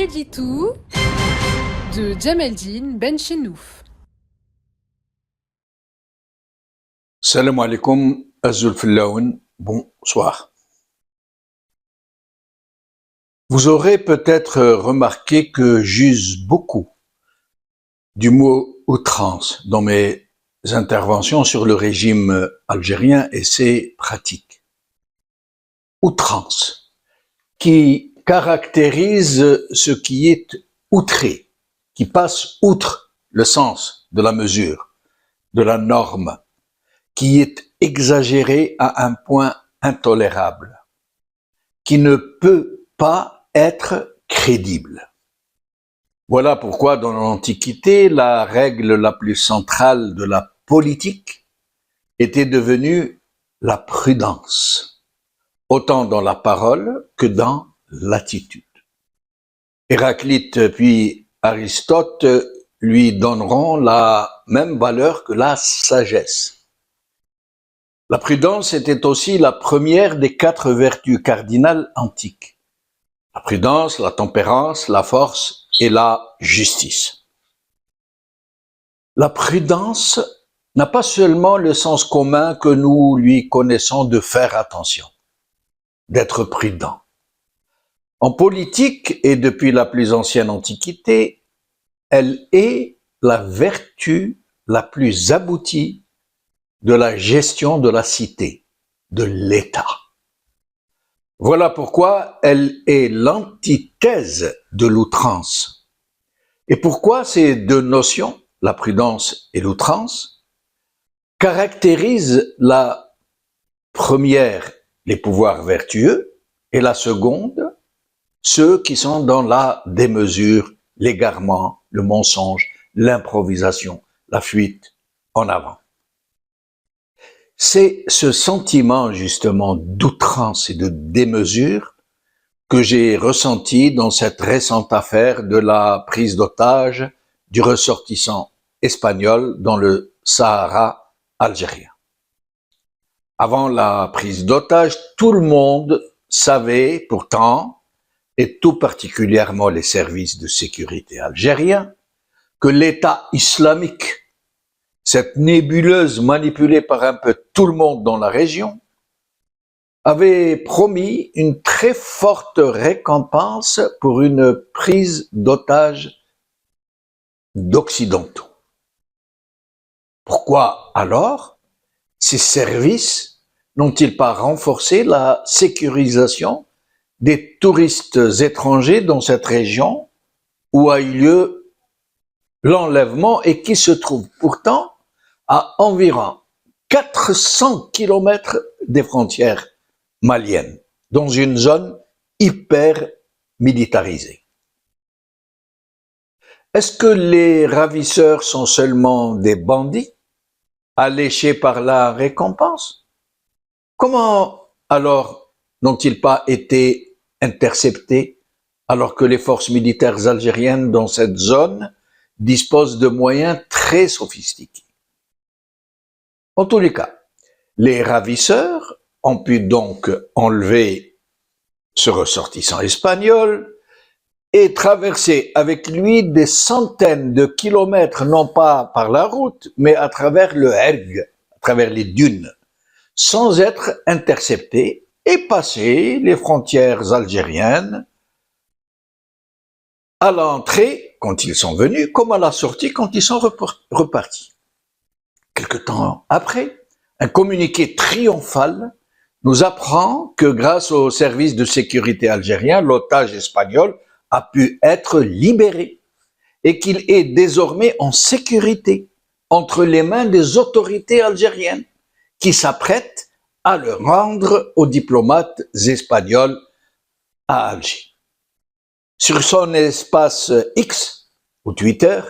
L'édito de Djameldine Benchenouf. Salam alaikum, Azul Fillaoun, bonsoir. Vous aurez peut-être remarqué que j'use beaucoup du mot outrance dans mes interventions sur le régime algérien et ses pratiques. Outrance, qui caractérise ce qui est outré, qui passe outre le sens de la mesure, de la norme, qui est exagéré à un point intolérable, qui ne peut pas être crédible. Voilà pourquoi dans l'Antiquité, la règle la plus centrale de la politique était devenue la prudence, autant dans la parole que dans l'attitude. Héraclite puis Aristote lui donneront la même valeur que la sagesse. La prudence était aussi la première des 4 vertus cardinales antiques. La prudence, la tempérance, la force et la justice. La prudence n'a pas seulement le sens commun que nous lui connaissons de faire attention, d'être prudent. En politique, et depuis la plus ancienne Antiquité, elle est la vertu la plus aboutie de la gestion de la cité, de l'État. Voilà pourquoi elle est l'antithèse de l'outrance. Et pourquoi ces deux notions, la prudence et l'outrance, caractérisent la première, les pouvoirs vertueux, et la seconde, ceux qui sont dans la démesure, l'égarement, le mensonge, l'improvisation, la fuite en avant. C'est ce sentiment justement d'outrance et de démesure que j'ai ressenti dans cette récente affaire de la prise d'otage du ressortissant espagnol dans le Sahara algérien. Avant la prise d'otage, tout le monde savait pourtant, et tout particulièrement les services de sécurité algériens, que l'État islamique, cette nébuleuse manipulée par un peu tout le monde dans la région, avait promis une très forte récompense pour une prise d'otages d'occidentaux. Pourquoi alors ces services n'ont-ils pas renforcé la sécurisation des touristes étrangers dans cette région où a eu lieu l'enlèvement et qui se trouve pourtant à environ 400 kilomètres des frontières maliennes, dans une zone hyper militarisée. Est-ce que les ravisseurs sont seulement des bandits, alléchés par la récompense? Comment alors n'ont-ils pas été interceptés alors que les forces militaires algériennes dans cette zone disposent de moyens très sophistiqués? En tous les cas, les ravisseurs ont pu donc enlever ce ressortissant espagnol et traverser avec lui des centaines de kilomètres, non pas par la route, mais à travers le Herg, à travers les dunes, sans être interceptés et passer les frontières algériennes à l'entrée quand ils sont venus, comme à la sortie quand ils sont repartis. Quelque temps après, un communiqué triomphal nous apprend que grâce au service de sécurité algérien, l'otage espagnol a pu être libéré et qu'il est désormais en sécurité entre les mains des autorités algériennes qui s'apprêtent à le rendre aux diplomates espagnols à Alger. Sur son espace X, ou Twitter,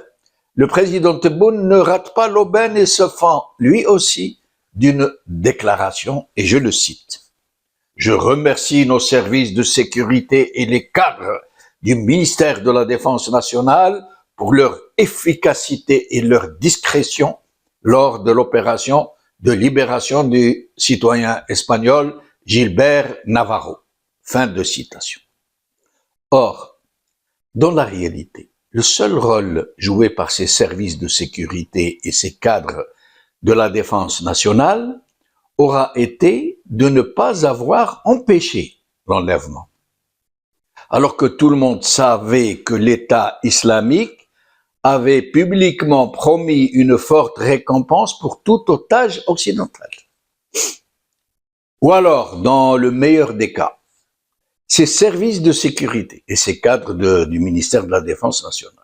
le président Tebboune ne rate pas l'aubaine et se fend, lui aussi, d'une déclaration, et je le cite. « Je remercie nos services de sécurité et les cadres du ministère de la Défense nationale pour leur efficacité et leur discrétion lors de l'opération de libération du citoyen espagnol Gilbert Navarro. » Fin de citation. Or, Dans la réalité, le seul rôle joué par ces services de sécurité et ces cadres de la défense nationale aura été de ne pas avoir empêché l'enlèvement. Alors que tout le monde savait que l'État islamique avait publiquement promis une forte récompense pour tout otage occidental. Ou alors, dans le meilleur des cas, ces services de sécurité et ces cadres du ministère de la Défense nationale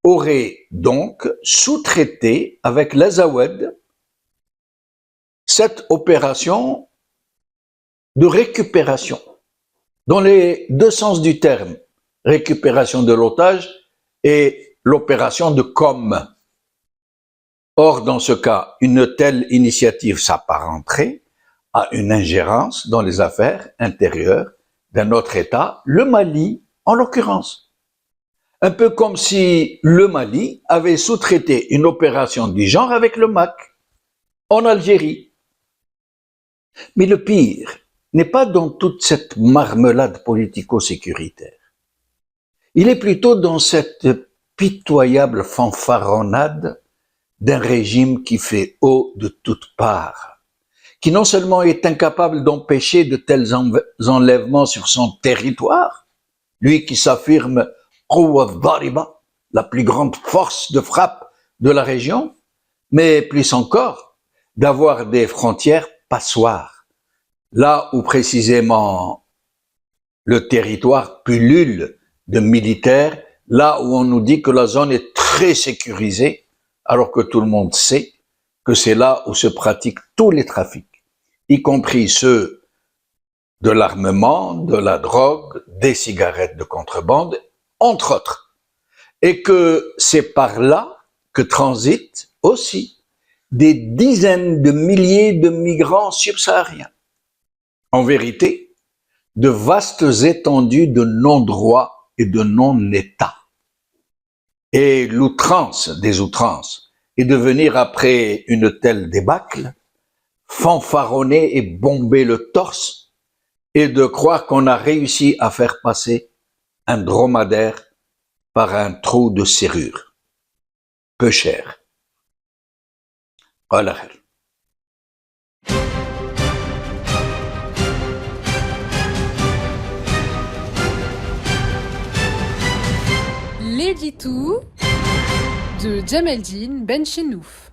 auraient donc sous-traité avec l'Azawad cette opération de récupération, dans les deux sens du terme, récupération de l'otage et l'opération de com. Or, dans ce cas, une telle initiative s'apparenterait à une ingérence dans les affaires intérieures d'un autre État, le Mali en l'occurrence. Un peu comme si le Mali avait sous-traité une opération du genre avec le MAC en Algérie. Mais le pire n'est pas dans toute cette marmelade politico-sécuritaire. Il est plutôt dans cette pitoyable fanfaronnade d'un régime qui fait eau de toutes parts, qui non seulement est incapable d'empêcher de tels enlèvements sur son territoire, lui qui s'affirme Quwwa Dhariba, la plus grande force de frappe de la région, mais plus encore, d'avoir des frontières passoires, là où précisément le territoire pullule de militaires, là où on nous dit que la zone est très sécurisée, alors que tout le monde sait que c'est là où se pratiquent tous les trafics, y compris ceux de l'armement, de la drogue, des cigarettes de contrebande, entre autres. Et que c'est par là que transitent aussi des dizaines de milliers de migrants subsahariens. En vérité, de vastes étendues de non-droit et de non-État. Et l'outrance des outrances est de venir après une telle débâcle, fanfaronner et bomber le torse et de croire qu'on a réussi à faire passer un dromadaire par un trou de serrure. Peu cher. Voilà. L'édito de Djemeldine Benchenouf.